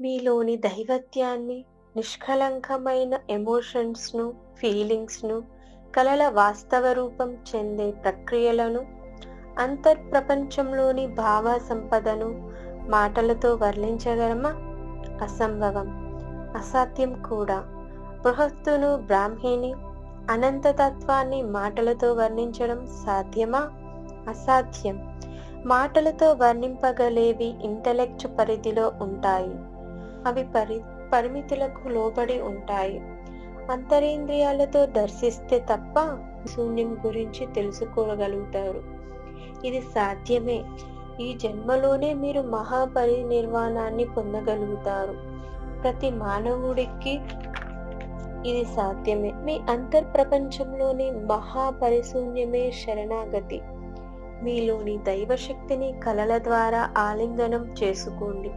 మీలోని దైవత్యాన్ని, నిష్కళంకమైన ఎమోషన్స్ను, ఫీలింగ్స్ను, కలల వాస్తవ రూపం చెందే ప్రక్రియలను, అంతర్ప్రపంచంలోని భావ సంపదను మాటలతో వర్ణించగలమా? అసంభవం, అసాధ్యం కూడా. బృహత్తును, బ్రాహ్మిని, అనంతతత్వాన్ని మాటలతో వర్ణించడం సాధ్యమా? అసాధ్యం. మాటలతో వర్ణింపగలేవి ఇంటెలెక్ట్ పరిధిలో ఉంటాయి. అవి పరిమితులకు లోబడి ఉంటాయి. అంతరేంద్రియాలతో దర్శిస్తే తప్ప శూన్యం గురించి తెలుసుకోగలుగుతారు. ఇది సాధ్యమే. ఈ జన్మలోనే మీరు మహాపరినిర్వాణాన్ని పొందగలుగుతారు. ప్రతి మానవుడికి ఇది సాధ్యమే. మీ అంతర్ప్రపంచంలోని మహాపరిశూన్యమే శరణాగతి. మీలోని దైవశక్తిని కలల ద్వారా ఆలింగనం చేసుకోండి.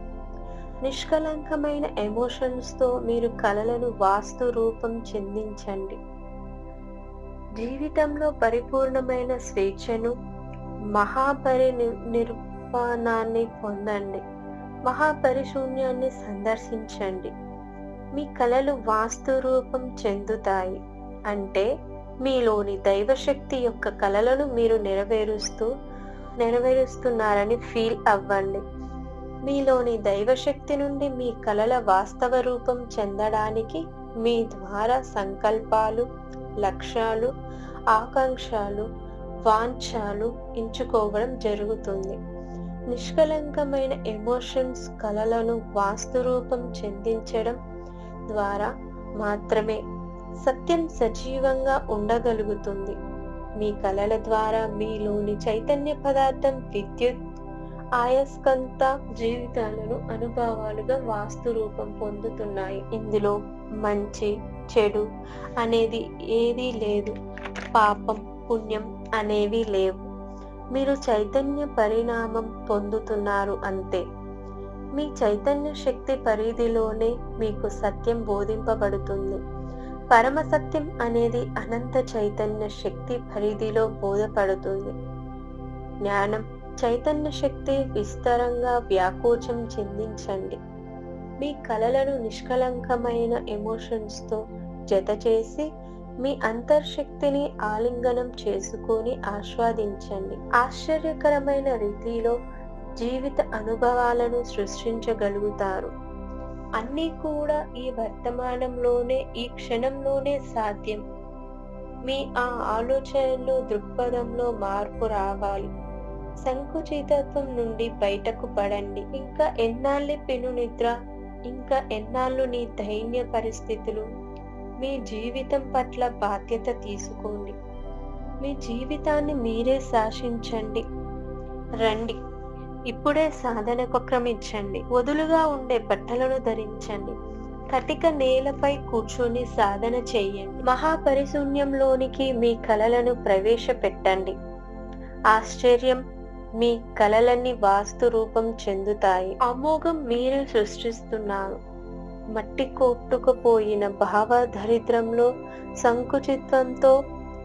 నిష్కలంకమైన ఎమోషన్స్తో మీరు కలలను వాస్తు రూపం చెందించండి. జీవితంలో పరిపూర్ణమైన స్వేచ్ఛను, నిర్వాణాన్ని పొందండి. మహాపరిశూన్యాన్ని సందర్శించండి. మీ కలలు వాస్తు రూపం చెందుతాయి. అంటే మీలోని దైవశక్తి యొక్క కలలను మీరు నెరవేరుస్తున్నారని ఫీల్ అవ్వండి. మీలోని దైవశక్తి నుండి మీ కలల వాస్తవ రూపం చెందడానికి మీ ద్వారా సంకల్పాలు, లక్ష్యాలు, ఆకాంక్షలు, వాంఛలు ఎంచుకోవడం జరుగుతుంది. నిష్కలంకమైన ఎమోషన్స్ కలలను వాస్తు రూపం చెందించడం ద్వారా మాత్రమే సత్యం సజీవంగా ఉండగలుగుతుంది. మీ కలల ద్వారా మీలోని చైతన్య పదార్థం విద్యుత్, ఆయస్కాంత జీవితాలను అనుభవాలుగా వాస్తు రూపం పొందుతున్నాయి. ఇందులో మంచి, చెడు అనేది ఏదీ లేదు. పాపం, పుణ్యం అనేవి లేవు. మీరు చైతన్య పరిణామం పొందుతున్నారు అంతే. మీ చైతన్య శక్తి పరిధిలోనే మీకు సత్యం బోధింపబడుతుంది. పరమ సత్యం అనేది అనంత చైతన్య శక్తి పరిధిలో బోధపడుతుంది. జ్ఞానం, చైతన్య శక్తి విస్తారంగా వ్యాకోచం చెందించండి. మీ కలలను నిష్కలంకమైన ఎమోషన్స్తో జత చేసి మీ అంతర్శక్తిని ఆలింగనం చేసుకొని ఆస్వాదించండి. ఆశ్చర్యకరమైన రీతిలో జీవిత అనుభవాలను సృష్టించగలుగుతారు. అన్నీ కూడా ఈ వర్తమానంలోనే, ఈ క్షణంలోనే సాధ్యం. మీ ఆ ఆలోచనలో, దృక్పథంలో మార్పు రావాలి. సంకుచితత్వం నుండి బయటకు పడండి. ఇంకా ఎన్నాళ్ళి పెను నిద్ర, ఇంకా ఎన్నాళ్ళు నీ దైన్య పరిస్థితులు. మీ జీవితం పట్ల బాధ్యత తీసుకోండి. మీ జీవితాన్ని మీరే శాసించండి. రండి, ఇప్పుడే సాధనకు క్రమించండి. వదులుగా ఉండే బట్టలను ధరించండి. కటిక నేలపై కూర్చొని సాధన చేయండి. మహాపరిశూన్యంలోనికి మీ కలలను ప్రవేశపెట్టండి. ఆశ్చర్యం, మీ కలలన్నీ వాస్తు రూపం చెందుతాయి. అమోఘం మీరే సృష్టిస్తున్నారు. మట్టి కొట్టుకుపోయిన భావ దరిద్రంలో, సంకుచిత్వంతో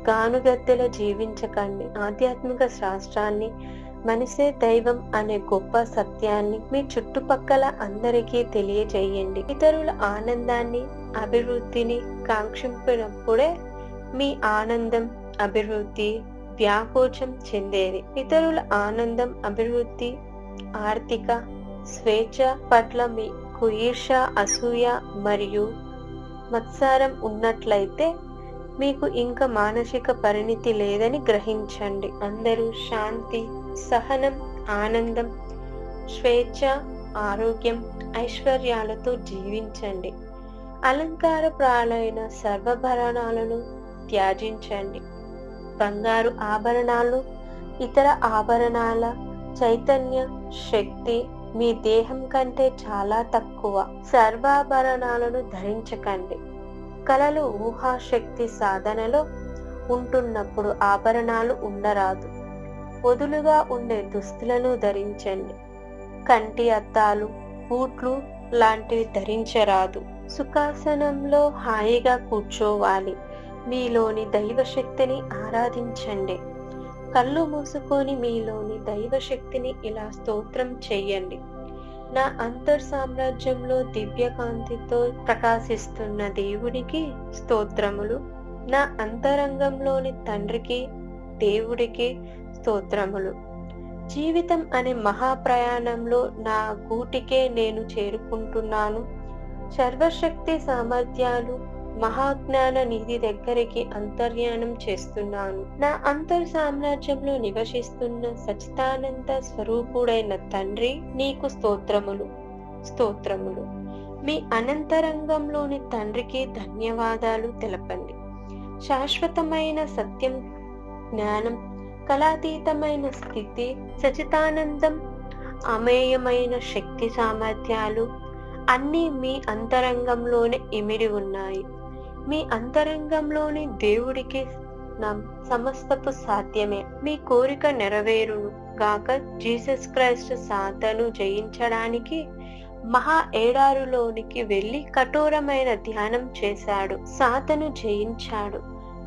గానుగద్దెల జీవించకండి. ఆధ్యాత్మిక శాస్త్రాన్ని, మనిషే దైవం అనే గొప్ప సత్యాన్ని మీ చుట్టుపక్కల అందరికీ తెలియజేయండి. ఇతరుల ఆనందాన్ని, అభివృద్ధిని కాంక్షించినప్పుడే మీ ఆనందం, అభివృద్ధి వ్యాకోచం చెందేది. ఇతరుల ఆనందం, అభివృద్ధి, ఆర్థిక స్వేచ్ఛ పట్ల మీకు ఈర్ష, అసూయ మరియు మత్సరం ఉన్నట్లయితే మీకు ఇంకా మానసిక పరిణితి లేదని గ్రహించండి. అందరూ శాంతి, సహనం, ఆనందం, స్వేచ్ఛ, ఆరోగ్యం, ఐశ్వర్యాలతో జీవించండి. అలంకారప్రాయులైన సర్వాభరణాలను త్యజించండి. బంగారు ఆభరణాలు, ఇతర ఆభరణాల చైతన్య శక్తి మీ దేహం కంటే చాలా తక్కువ. సర్వాభరణాలను ధరించకండి. కలలు ఊహాశక్తి సాధనలో ఉంటున్నప్పుడు ఆభరణాలు ఉండరాదు. వదులుగా ఉండే దుస్తులను ధరించండి. కంటి అద్దాలు, బూట్లు లాంటివి ధరించరాదు. సుఖాసనంలో హాయిగా కూర్చోవాలి. మీలోని దైవశక్తిని ఆరాధించండి. కళ్ళు మూసుకొని మీలోని దైవశక్తిని ఇలా స్తోత్రం చెయ్యండి. నా అంతర్ సామ్రాజ్యంలో దివ్యకాంతితో ప్రకాశిస్తున్న దేవునికి స్తోత్రములు. నా అంతరంగంలోని తండ్రికి, దేవుడికి స్తోత్రములు. జీవితం అనే మహాప్రయాణంలో నా గూటికే నేను చేరుకుంటున్నాను. సర్వశక్తి సామర్థ్యాలు, మహాజ్ఞాన నిధి దగ్గరికి అంతర్యానం చేస్తున్నాను. నా అంతర్ సామ్రాజ్యంలో నివసిస్తున్న సచితానంద స్వరూపుడైన తండ్రి, నీకు స్తోత్రములు స్తోత్రములు. మీ అనంతరంగంలోని తండ్రికి ధన్యవాదాలు తెలపండి. శాశ్వతమైన సత్యం, జ్ఞానం, కళాతీతమైన స్థితి, సచితానందం, అమేయమైన శక్తి సామర్థ్యాలు అన్నీ మీ అంతరంగంలోనే ఇమిడి ఉన్నాయి. మీ అంతరంగంలోని దేవుడికి సమస్తపు సాధ్యమే. మీ కోరిక నెరవేరును గాక. జీసస్ క్రైస్ట్ సాతాను జయించడానికి మహా ఎడారులోనికి వెళ్లి కఠోరమైన ధ్యానం చేశాడు. సాతాను జయించాడు.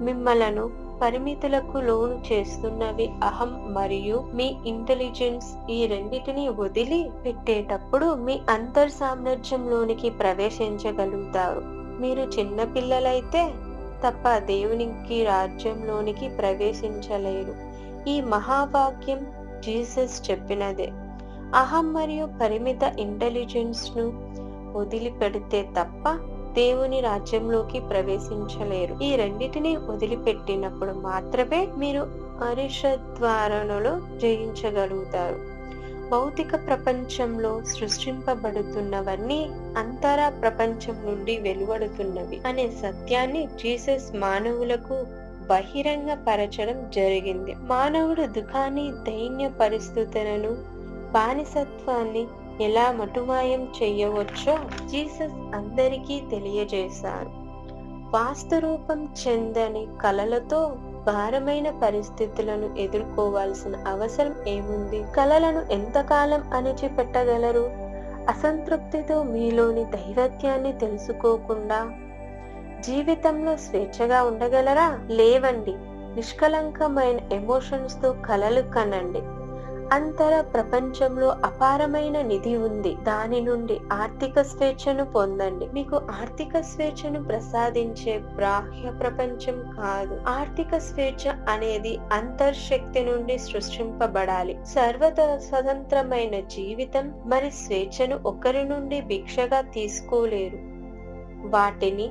మిమ్మలను పరిమితులకు లోను చేస్తున్నవి అహం మరియు మీ ఇంటెలిజెన్స్, ఈ రెండిటిని వదిలి పెట్టేటప్పుడు మీ అంతర్ సామ్రాజ్యంలోనికి ప్రవేశించగలుగుతారు. మీరు చిన్న పిల్లలైతే తప్ప దేవునికి రాజ్యంలోనికి ప్రవేశించలేరు. ఈ మహావాక్యం జీసస్ చెప్పినదే. అహం మరియు పరిమిత ఇంటెలిజెన్స్ ను వదిలిపెడితే తప్ప దేవుని రాజ్యంలోకి ప్రవేశించలేరు. ఈ రెండిటిని వదిలిపెట్టినప్పుడు మాత్రమే మీరు అరిషద్వారణలో జయించగలుగుతారు. భౌతిక ప్రపంచంలో సృష్టింపబడుతున్నవన్నీ అంతర ప్రపంచం నుండి వెలువడుతున్నవి అనే సత్యాన్ని జీసస్ మానవులకు బహిరంగ పరచడం జరిగింది. మానవుడు దుఃఖాన్ని, దైన్య పరిస్థితులను, బానిసత్వాన్ని ఎలా మటుమాయం చేయవచ్చో జీసస్ అందరికీ తెలియజేశారు. వాస్తరూపం చెందని కలలతో భారమైన పరిస్థితులను ఎదుర్కోవాల్సిన అవసరం ఏముంది? కలలను ఎంతకాలం అణిచిపెట్టగలరు? అసంతృప్తితో మీలోని దైవత్యాన్ని తెలుసుకోకుండా జీవితంలో స్వేచ్ఛగా ఉండగలరా? లేవండి. నిష్కలంకమైన ఎమోషన్స్ తో కలలు కనండి. అంతర ప్రపంచంలో అపారమైన నిధి ఉంది. దాని నుండి ఆర్థిక స్వేచ్ఛను పొందండి. మీకు ఆర్థిక స్వేచ్ఛను ప్రసాదించే బాహ్య ప్రపంచం కాదు. ఆర్థిక స్వేచ్ఛ అనేది అంతర్శక్తి నుండి సృష్టింపబడాలి. స్వతంత్రమైన జీవితం మరి స్వేచ్ఛను ఒకరి నుండి భిక్షగా తీసుకోలేరు. వాటిని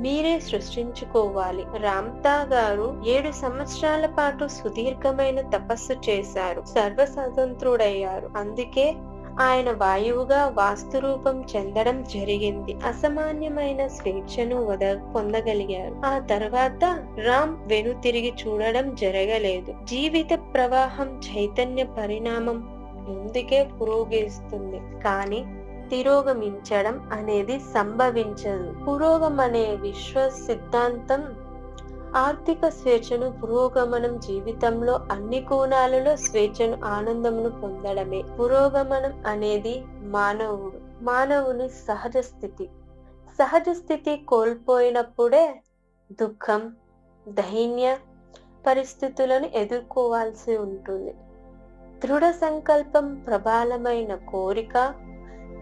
మీరే సృష్టించుకోవాలి. రామ్తా గారు 7 సంవత్సరాల పాటు సుదీర్ఘమైన తపస్సు చేశారు. సర్వస్వతంత్రుడయ్యారు. అందుకే ఆయన వాయువుగా వాస్తురూపం చెందడం జరిగింది. అసామాన్యమైన స్వేచ్ఛను పొందగలిగారు. ఆ తర్వాత రామ్ తిరిగి చూడడం జరగలేదు. జీవిత ప్రవాహం, చైతన్య పరిణామం ముందుకే పురోగమిస్తుంది, కానీ తిరోగమించడం అనేది సంభవించదు. పురోగమనే విశ్వ సిద్ధాంతం ఆర్థిక స్వేచ్ఛను, పురోగమనం జీవితంలో అన్ని కోణాలలో స్వేచ్ఛను, ఆనందమును పొందడమే. పురోగమనం అనేది మానవుని సహజ స్థితి కోల్పోయినప్పుడే దుఃఖం, దైన్య పరిస్థితులను ఎదుర్కోవాల్సి ఉంటుంది. దృఢ సంకల్పం, ప్రబలమైన కోరిక,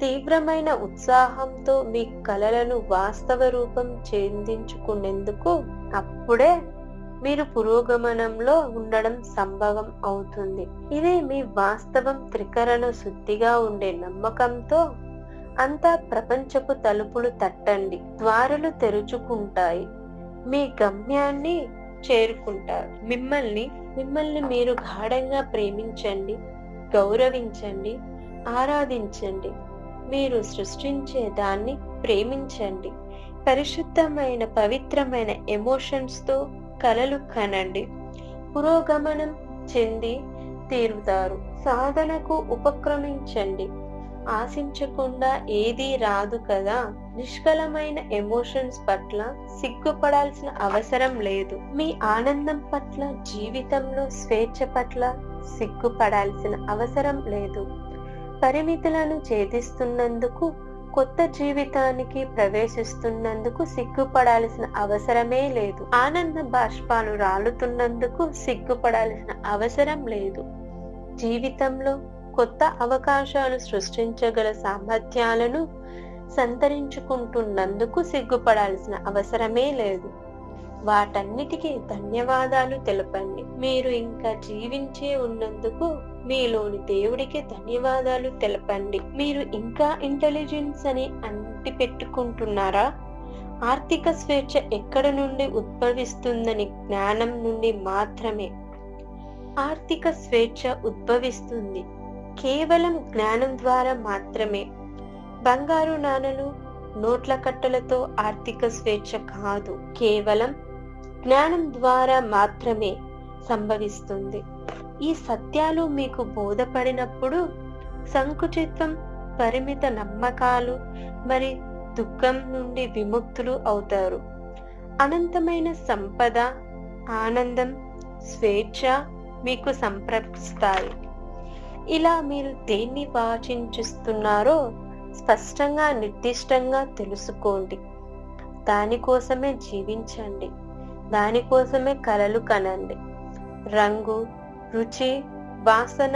తీవ్రమైన ఉత్సాహంతో మీ కలలను వాస్తవ రూపం చెందించుకునేందుకు అప్పుడే మీరు పురోగమనంలో ఉండడం సంభవం అవుతుంది. ఇది మీ వాస్తవం. త్రికరణ శుద్ధిగా ఉండే నమ్మకంతో అంతా ప్రపంచపు తలుపులు తట్టండి. ద్వారాలు తెరుచుకుంటాయి. మీ గమ్యాన్ని చేరుకుంటారు. మిమ్మల్ని మీరు గాఢంగా ప్రేమించండి, గౌరవించండి, ఆరాధించండి. మీరు సృష్టించే దాన్ని ప్రేమించండి. పరిశుద్ధమైన, పవిత్రమైన ఎమోషన్స్ తో కలలు కనండి. పురోగమనం చెంది తీరుతారు. సాధనకు ఉపక్రమించండి. ఆశించకుండా ఏదీ రాదు కదా. నిష్కలమైన ఎమోషన్స్ పట్ల సిగ్గుపడాల్సిన అవసరం లేదు. మీ ఆనందం పట్ల, జీవితంలో స్వేచ్ఛ పట్ల సిగ్గుపడాల్సిన అవసరం లేదు. పరిమితులను ఛేదిస్తున్నందుకు, కొత్త జీవితానికి ప్రవేశిస్తున్నందుకు సిగ్గుపడాల్సిన అవసరమే లేదు. ఆనంద బాష్పాలు రాలుతున్నందుకు సిగ్గుపడాల్సిన అవసరం లేదు. జీవితంలో కొత్త అవకాశాలు సృష్టించగల సామర్థ్యాలను సంతరించుకుంటున్నందుకు సిగ్గుపడాల్సిన అవసరమే లేదు. వాటన్నిటికీ ధన్యవాదాలు తెలపండి. మీరు ఇంకా జీవించే ఉన్నందుకు మీలోని దేవుడికి ధన్యవాదాలు తెలపండి. మీరు ఇంకా ఇంటెలిజెన్స్ అని అంటి పెట్టుకుంటున్నారా? ఆర్థిక స్వేచ్ఛ ఎక్కడి నుండి ఉద్భవిస్తుందని జ్ఞానం నుండి మాత్రమే. ఆర్థిక స్వేచ్ఛ ఉద్భవిస్తుంది కేవలం జ్ఞానం ద్వారా మాత్రమే. బంగారు నాణలు, నోట్ల కట్టలతో ఆర్థిక స్వేచ్ఛ కాదు, కేవలం జ్ఞానం ద్వారా మాత్రమే సంభవిస్తుంది. ఈ సత్యాలు మీకు బోధపడినప్పుడు సంకుచిత్వం, పరిమిత నమ్మకాలు మరి దుఃఖం నుండి విముక్తులు అవుతారు. అనంతమైన సంపద, ఆనందం, స్వేచ్ఛ మీకు సంప్రదిస్తాయి. ఇలా మీరు దేన్ని వాంఛిస్తున్నారో స్పష్టంగా, నిర్దిష్టంగా తెలుసుకోండి. దానికోసమే జీవించండి. దానికోసమే కలలు కనండి. రంగు, రుచి, వాసన,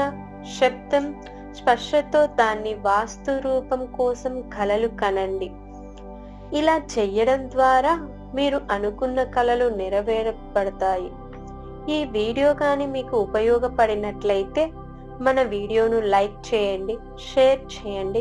శబ్దం, స్పర్శతో దాన్ని వాస్తు రూపం కోసం కలలు కనండి. ఇలా చెయ్యడం ద్వారా మీరు అనుకున్న కలలు నెరవేరబడతాయి. ఈ వీడియో కానీ మీకు ఉపయోగపడినట్లయితే మన వీడియోను లైక్ చేయండి, షేర్ చేయండి,